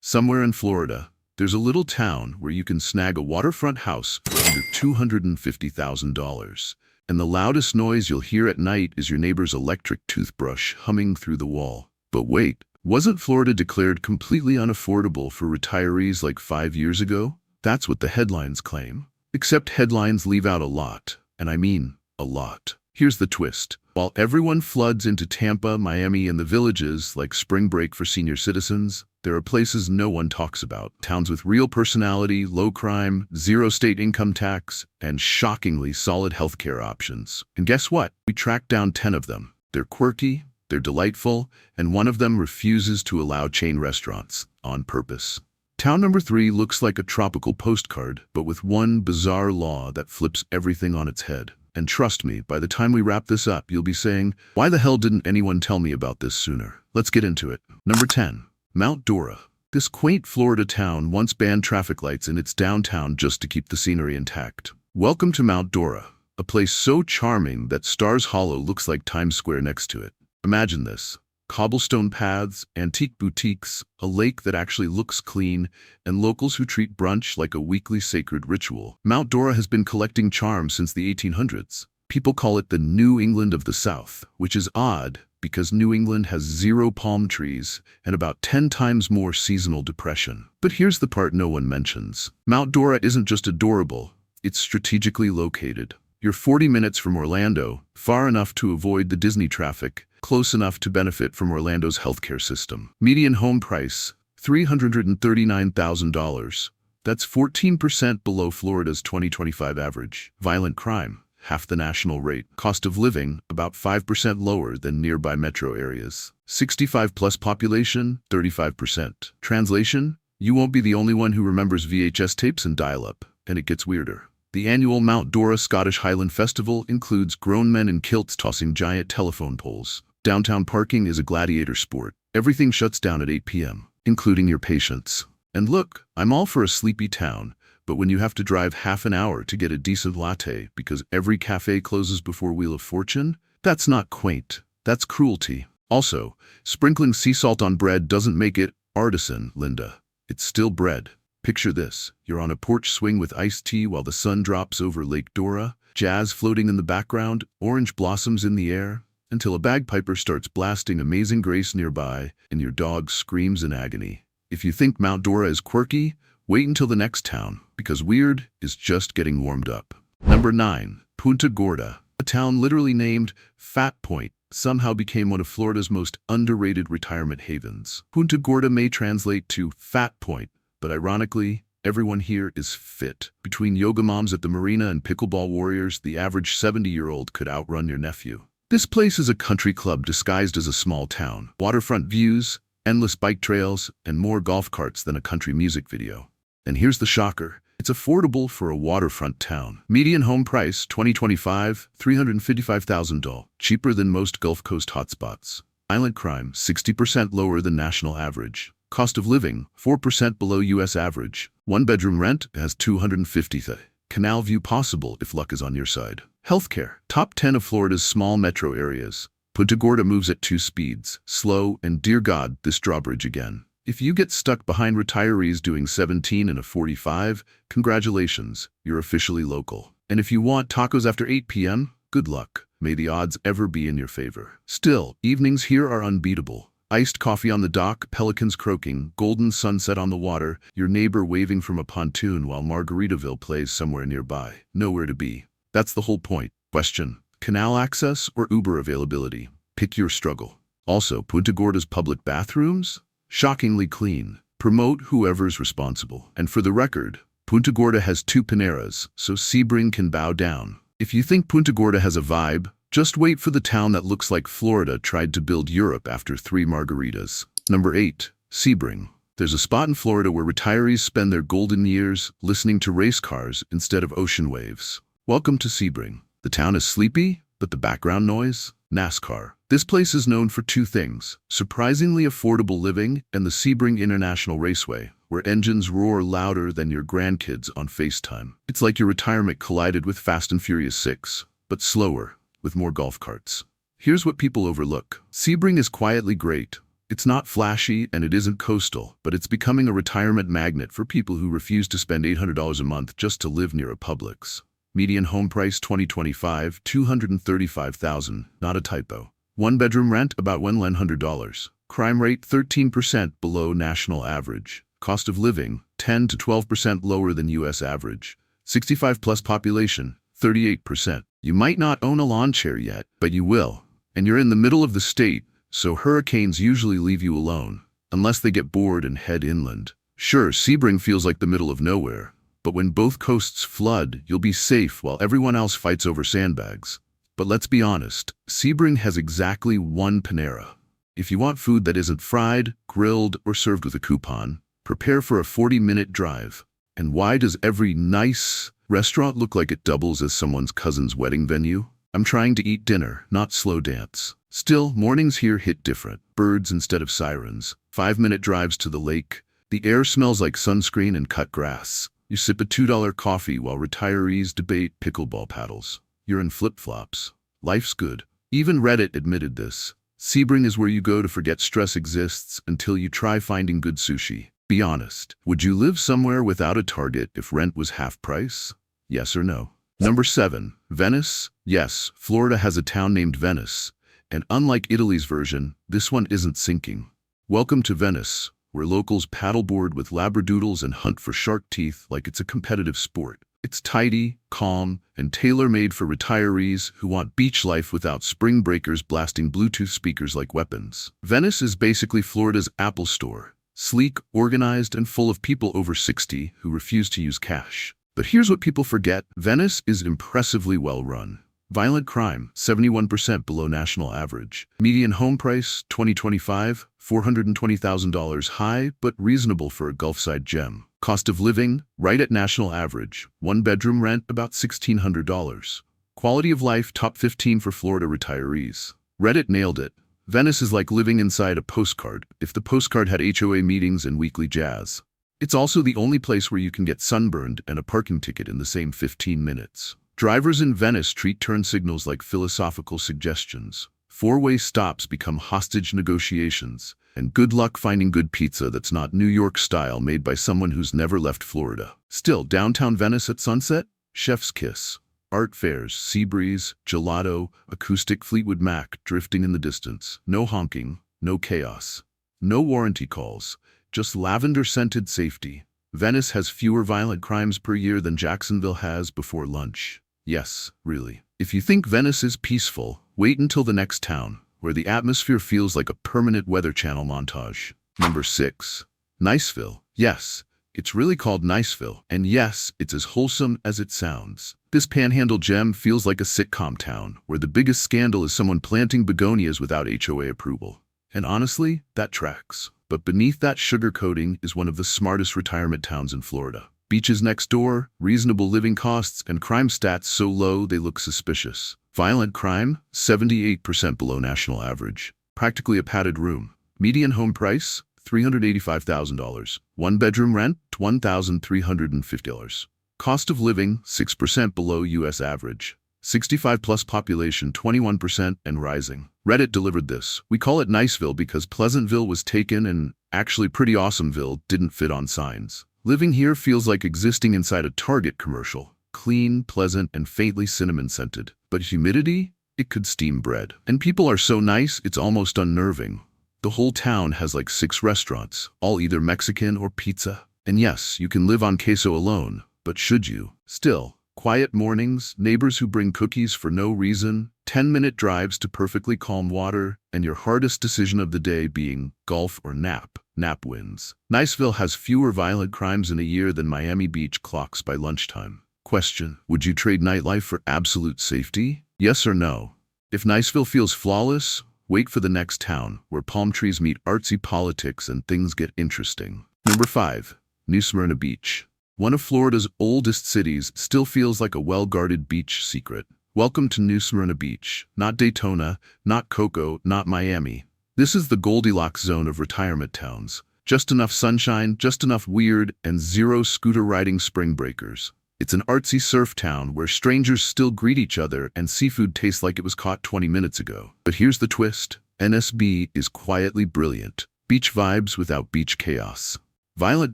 Somewhere in Florida, there's a little town where you can snag a waterfront house for under $250,000. And the loudest noise you'll hear at night is your neighbor's electric toothbrush humming through the wall. But wait, wasn't Florida declared completely unaffordable for retirees like 5 years ago? That's what the headlines claim. Except headlines leave out a lot, and I mean a lot. Here's the twist. While everyone floods into Tampa, Miami, and the villages like spring break for senior citizens, there are places no one talks about. Towns with real personality, low crime, zero state income tax, and shockingly solid healthcare options. And guess what? We tracked down 10 of them. They're quirky, they're delightful, and one of them refuses to allow chain restaurants on purpose. Town number 3 looks like a tropical postcard, but with one bizarre law that flips everything on its head. And trust me, by the time we wrap this up, you'll be saying, why the hell didn't anyone tell me about this sooner? Let's get into it. Number 10. Mount Dora. This quaint Florida town once banned traffic lights in its downtown just to keep the scenery intact. Welcome to Mount Dora, a place so charming that Stars Hollow looks like Times Square next to it. Imagine this. Cobblestone paths, antique boutiques, a lake that actually looks clean, and locals who treat brunch like a weekly sacred ritual. Mount Dora has been collecting charm since the 1800s. People call it the New England of the South, which is odd because New England has 0 palm trees and about 10 times more seasonal depression. But here's the part no one mentions. Mount Dora isn't just adorable, it's strategically located. You're 40 minutes from Orlando, far enough to avoid the Disney traffic, close enough to benefit from Orlando's healthcare system. Median home price, $339,000. That's 14% below Florida's 2025 average. Violent crime, half the national rate. Cost of living, about 5% lower than nearby metro areas. 65-plus population, 35%. Translation, you won't be the only one who remembers VHS tapes and dial-up. And it gets weirder. The annual Mount Dora Scottish Highland Festival includes grown men in kilts tossing giant telephone poles. Downtown parking is a gladiator sport. Everything shuts down at 8 p.m., including your patience. And look, I'm all for a sleepy town, but when you have to drive half an hour to get a decent latte because every cafe closes before Wheel of Fortune, that's not quaint. That's cruelty. Also, sprinkling sea salt on bread doesn't make it artisan, Linda. It's still bread. Picture this. You're on a porch swing with iced tea while the sun drops over Lake Dora, jazz floating in the background, orange blossoms in the air, until a bagpiper starts blasting Amazing Grace nearby and your dog screams in agony. If you think Mount Dora is quirky, wait until the next town, because weird is just getting warmed up. Number 9. Punta Gorda. A town literally named Fat Point somehow became one of Florida's most underrated retirement havens. Punta Gorda may translate to Fat Point, but ironically, everyone here is fit. Between yoga moms at the marina and pickleball warriors, the average 70-year-old could outrun your nephew. This place is a country club disguised as a small town. Waterfront views, endless bike trails, and more golf carts than a country music video. And here's the shocker. It's affordable for a waterfront town. Median home price, 2025, $355,000. Cheaper than most Gulf Coast hotspots. Violent crime, 60% lower than national average. Cost of living, 4% below U.S. average. One-bedroom rent has $250,000. Canal view possible if luck is on your side. Healthcare, top 10 of Florida's small metro areas. Punta Gorda moves at 2 speeds, slow, and dear God, this drawbridge again. If you get stuck behind retirees doing 17 in a 45, congratulations, you're officially local. And if you want tacos after 8 p.m., good luck. May the odds ever be in your favor. Still, evenings here are unbeatable. Iced coffee on the dock, pelicans croaking, golden sunset on the water, your neighbor waving from a pontoon while Margaritaville plays somewhere nearby. Nowhere to be. That's the whole point. Question: canal access or Uber availability? Pick your struggle. Also, Punta Gorda's public bathrooms? Shockingly clean. Promote whoever's responsible. And for the record, Punta Gorda has 2 Paneras, so Sebring can bow down. If you think Punta Gorda has a vibe, just wait for the town that looks like Florida tried to build Europe after 3 margaritas. Number 8. Sebring. There's a spot in Florida where retirees spend their golden years listening to race cars instead of ocean waves. Welcome to Sebring. The town is sleepy, but the background noise? NASCAR. This place is known for 2 things: surprisingly affordable living and the Sebring International Raceway, where engines roar louder than your grandkids on FaceTime. It's like your retirement collided with Fast and Furious 6, but slower, with more golf carts. Here's what people overlook. Sebring is quietly great, It's not flashy and it isn't coastal, but it's becoming a retirement magnet for people who refuse to spend $800 a month just to live near a Publix. Median home price 2025, $235,000, not a typo. One-bedroom rent about $1,100. Crime rate 13% below national average. Cost of living 10 to 12% lower than U.S. average. 65 plus population 38%. You might not own a lawn chair yet, but you will. And you're in the middle of the state, so hurricanes usually leave you alone, unless they get bored and head inland. Sure, Sebring feels like the middle of nowhere, but when both coasts flood, you'll be safe while everyone else fights over sandbags. But let's be honest, Sebring has exactly one Panera. If you want food that isn't fried, grilled, or served with a coupon, prepare for a 40-minute drive. And why does every nice restaurant look like it doubles as someone's cousin's wedding venue? I'm trying to eat dinner, not slow dance. Still, mornings here hit different. Birds instead of sirens. 5-minute drives to the lake. The air smells like sunscreen and cut grass. You sip a $2 coffee while retirees debate pickleball paddles. You're in flip-flops. Life's good. Even Reddit admitted this. Sebring is where you go to forget stress exists until you try finding good sushi. Be honest. Would you live somewhere without a Target if rent was half price? Yes or no? Number 7. Venice. Yes, Florida has a town named Venice. And unlike Italy's version, this one isn't sinking. Welcome to Venice, where locals paddleboard with labradoodles and hunt for shark teeth like it's a competitive sport. It's tidy, calm, and tailor-made for retirees who want beach life without spring breakers blasting Bluetooth speakers like weapons. Venice is basically Florida's Apple Store. Sleek, organized, and full of people over 60 who refuse to use cash. But here's what people forget. Venice is impressively well run. Violent crime, 71% below national average. Median home price, 2025, $420,000 high, but reasonable for a Gulfside gem. Cost of living, right at national average. One-bedroom rent, about $1,600. Quality of life, top 15 for Florida retirees. Reddit nailed it. Venice is like living inside a postcard, if the postcard had HOA meetings and weekly jazz. It's also the only place where you can get sunburned and a parking ticket in the same 15 minutes. Drivers in Venice treat turn signals like philosophical suggestions. Four-way stops become hostage negotiations. And good luck finding good pizza that's not New York style made by someone who's never left Florida. Still, downtown Venice at sunset? Chef's kiss. Art fairs, sea breeze, gelato, acoustic Fleetwood Mac drifting in the distance. No honking, no chaos. No warranty calls, just lavender-scented safety. Venice has fewer violent crimes per year than Jacksonville has before lunch. Yes, really. If you think Venice is peaceful, wait until the next town, where the atmosphere feels like a permanent Weather Channel montage. Number 6. Niceville. Yes, it's really called Niceville, and yes, it's as wholesome as it sounds. This panhandle gem feels like a sitcom town, where the biggest scandal is someone planting begonias without HOA approval. And honestly, that tracks. But beneath that sugarcoating is one of the smartest retirement towns in Florida. Beaches next door, reasonable living costs, and crime stats so low they look suspicious. Violent crime, 78% below national average. Practically a padded room. Median home price, $385,000. One-bedroom rent, $1,350. Cost of living, 6% below U.S. average. 65-plus population, 21% and rising. Reddit delivered this. We call it Niceville because Pleasantville was taken and actually Pretty Awesomeville didn't fit on signs. Living here feels like existing inside a Target commercial. Clean, pleasant, and faintly cinnamon-scented. But humidity? It could steam bread. And people are so nice, it's almost unnerving. The whole town has like 6 restaurants, all either Mexican or pizza. And yes, you can live on queso alone, but should you? Still, quiet mornings, neighbors who bring cookies for no reason, 10-minute drives to perfectly calm water, and your hardest decision of the day being golf or nap. Nap wins. Niceville has fewer violent crimes in a year than Miami Beach clocks by lunchtime. Question: would you trade nightlife for absolute safety? Yes or no? If Niceville feels flawless, wait for the next town, where palm trees meet artsy politics and things get interesting. Number 5. New Smyrna Beach. One of Florida's oldest cities still feels like a well-guarded beach secret. Welcome to New Smyrna Beach. Not Daytona, not Cocoa, not Miami. This is the Goldilocks zone of retirement towns. Just enough sunshine, just enough weird, and zero scooter-riding spring breakers. It's an artsy surf town where strangers still greet each other and seafood tastes like it was caught 20 minutes ago. But here's the twist. NSB is quietly brilliant. Beach vibes without beach chaos. Violent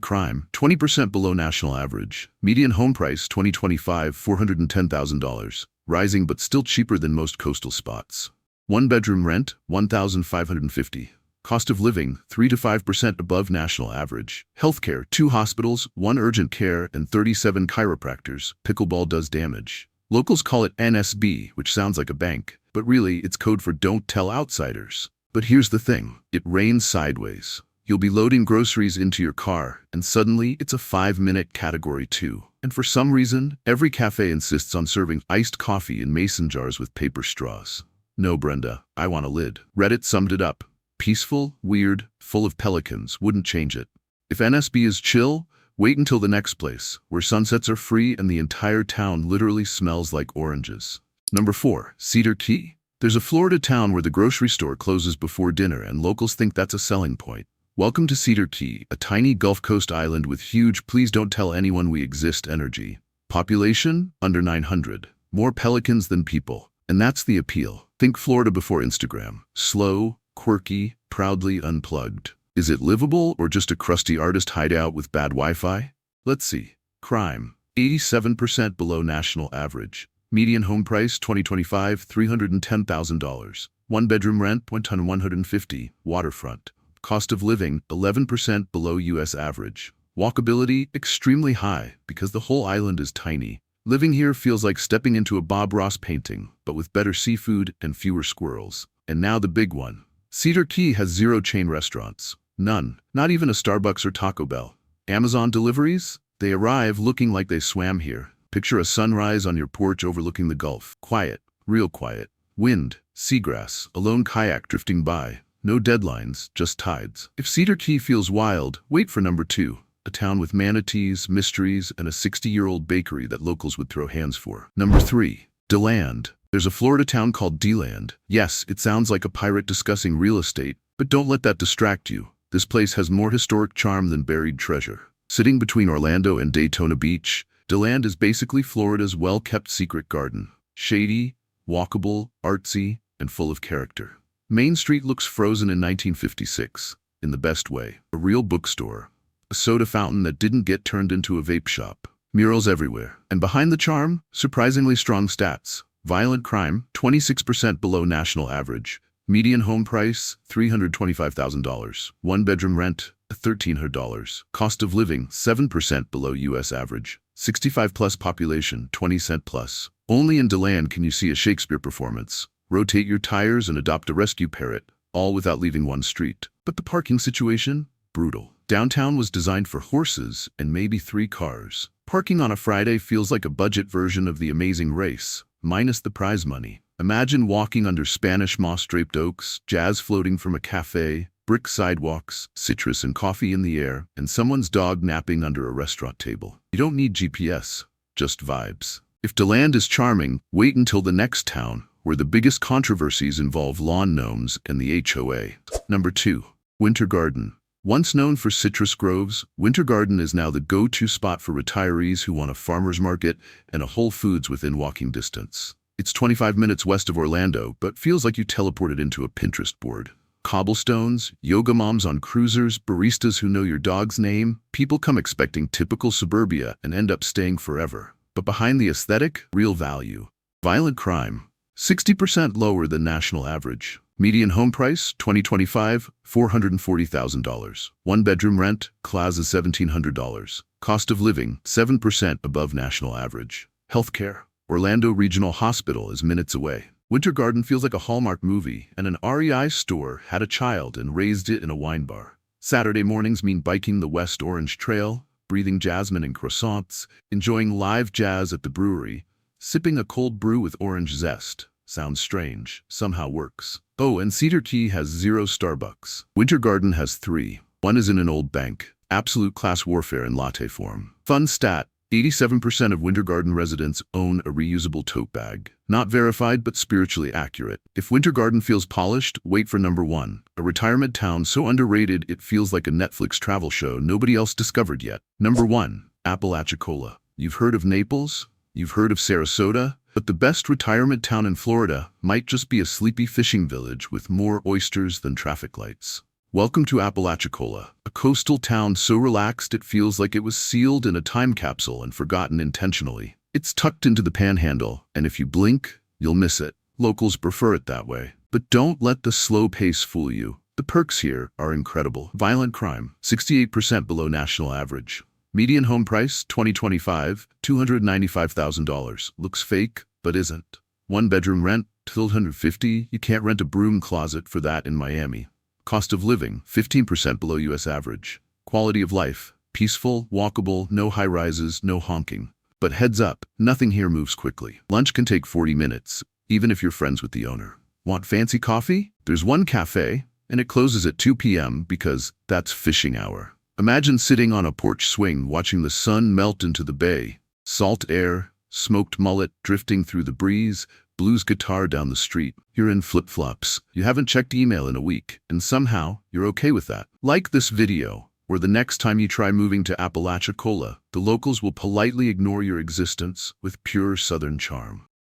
crime, 20% below national average. Median home price, 2025, $410,000. Rising but still cheaper than most coastal spots. One-bedroom rent, $1,550. Cost of living, 3 to 5% above national average. Healthcare, 2 hospitals, 1 urgent care, and 37 chiropractors. Pickleball does damage. Locals call it NSB, which sounds like a bank, but really it's code for don't tell outsiders. But here's the thing, it rains sideways. You'll be loading groceries into your car, and suddenly it's a 5-minute category 2. And for some reason, every cafe insists on serving iced coffee in mason jars with paper straws. No, Brenda, I want a lid. Reddit summed it up. Peaceful, weird, full of pelicans, wouldn't change it. If NSB is chill, wait until the next place, where sunsets are free and the entire town literally smells like oranges. Number 4, Cedar Key. There's a Florida town where the grocery store closes before dinner and locals think that's a selling point. Welcome to Cedar Key, a tiny Gulf Coast island with huge please don't tell anyone we exist energy. Population? Under 900. More pelicans than people. And that's the appeal. Think Florida before Instagram. Slow, quirky, proudly unplugged. Is it livable or just a crusty artist hideout with bad Wi-Fi? Let's see. Crime. 87% below national average. Median home price 2025, $310,000. One-bedroom rent $150. Waterfront. Cost of living, 11% below U.S. average. Walkability, extremely high because the whole island is tiny. Living here feels like stepping into a Bob Ross painting, but with better seafood and fewer squirrels. And now the big one. Cedar Key has 0 chain restaurants. None. Not even a Starbucks or Taco Bell. Amazon deliveries? They arrive looking like they swam here. Picture a sunrise on your porch overlooking the Gulf. Quiet. Real quiet. Wind. Seagrass. A lone kayak drifting by. No deadlines, just tides. If Cedar Key feels wild, wait for number 2. A town with manatees, mysteries, and a 60-year-old bakery that locals would throw hands for. Number 3. DeLand. There's a Florida town called DeLand. Yes, it sounds like a pirate discussing real estate, but don't let that distract you. This place has more historic charm than buried treasure. Sitting between Orlando and Daytona Beach, DeLand is basically Florida's well-kept secret garden. Shady, walkable, artsy, and full of character. Main Street looks frozen in 1956, in the best way. A real bookstore. A soda fountain that didn't get turned into a vape shop. Murals everywhere. And behind the charm, surprisingly strong stats. Violent crime, 26% below national average. Median home price, $325,000. One-bedroom rent, $1,300. Cost of living, 7% below U.S. average. 65-plus population, 20% plus. Only in DeLand can you see a Shakespeare performance. Rotate your tires and adopt a rescue parrot, all without leaving one street. But the parking situation? Brutal. Downtown was designed for horses and maybe 3 cars. Parking on a Friday feels like a budget version of The Amazing Race, minus the prize money. Imagine walking under Spanish moss-draped oaks, jazz floating from a cafe, brick sidewalks, citrus and coffee in the air, and someone's dog napping under a restaurant table. You don't need GPS, just vibes. If DeLand is charming, wait until the next town, where the biggest controversies involve lawn gnomes and the HOA. Number 2. Winter Garden. Once known for citrus groves, Winter Garden is now the go-to spot for retirees who want a farmer's market and a Whole Foods within walking distance. It's 25 minutes west of Orlando, but feels like you teleported into a Pinterest board. Cobblestones, yoga moms on cruisers, baristas who know your dog's name. People come expecting typical suburbia and end up staying forever. But behind the aesthetic, real value. Violent crime. 60% lower than national average. Median home price, 2025, $440,000. One-bedroom rent, class is $1,700. Cost of living, 7% above national average. Healthcare. Orlando Regional Hospital is minutes away. Winter Garden feels like a Hallmark movie, and an REI store had a child and raised it in a wine bar. Saturday mornings mean biking the West Orange Trail, breathing jasmine and croissants, enjoying live jazz at the brewery, sipping a cold brew with orange zest. Sounds strange, somehow works. Oh, and Cedar Key has 0 Starbucks. Winter Garden has 3. One is in an old bank. Absolute class warfare in latte form. Fun stat, 87% of Winter Garden residents own a reusable tote bag. Not verified, but spiritually accurate. If Winter Garden feels polished, wait for number 1. A retirement town so underrated it feels like a Netflix travel show nobody else discovered yet. Number 1. Apalachicola. You've heard of Naples? You've heard of Sarasota? But the best retirement town in Florida might just be a sleepy fishing village with more oysters than traffic lights. Welcome to Apalachicola, a coastal town so relaxed it feels like it was sealed in a time capsule and forgotten intentionally. It's tucked into the panhandle, and if you blink, you'll miss it. Locals prefer it that way. But don't let the slow pace fool you. The perks here are incredible. Violent crime, 68% below national average. Median home price, 2025, $295,000. Looks fake, but isn't. One-bedroom rent, $1,250. You can't rent a broom closet for that in Miami. Cost of living, 15% below U.S. average. Quality of life, peaceful, walkable, no high-rises, no honking. But heads up, nothing here moves quickly. Lunch can take 40 minutes, even if you're friends with the owner. Want fancy coffee? There's one cafe, and it closes at 2 p.m. because that's fishing hour. Imagine sitting on a porch swing watching the sun melt into the bay. Salt air, smoked mullet drifting through the breeze, blues guitar down the street. You're in flip-flops. You haven't checked email in a week, and somehow you're okay with that. Like this video, or the next time you try moving to Apalachicola, the locals will politely ignore your existence with pure southern charm.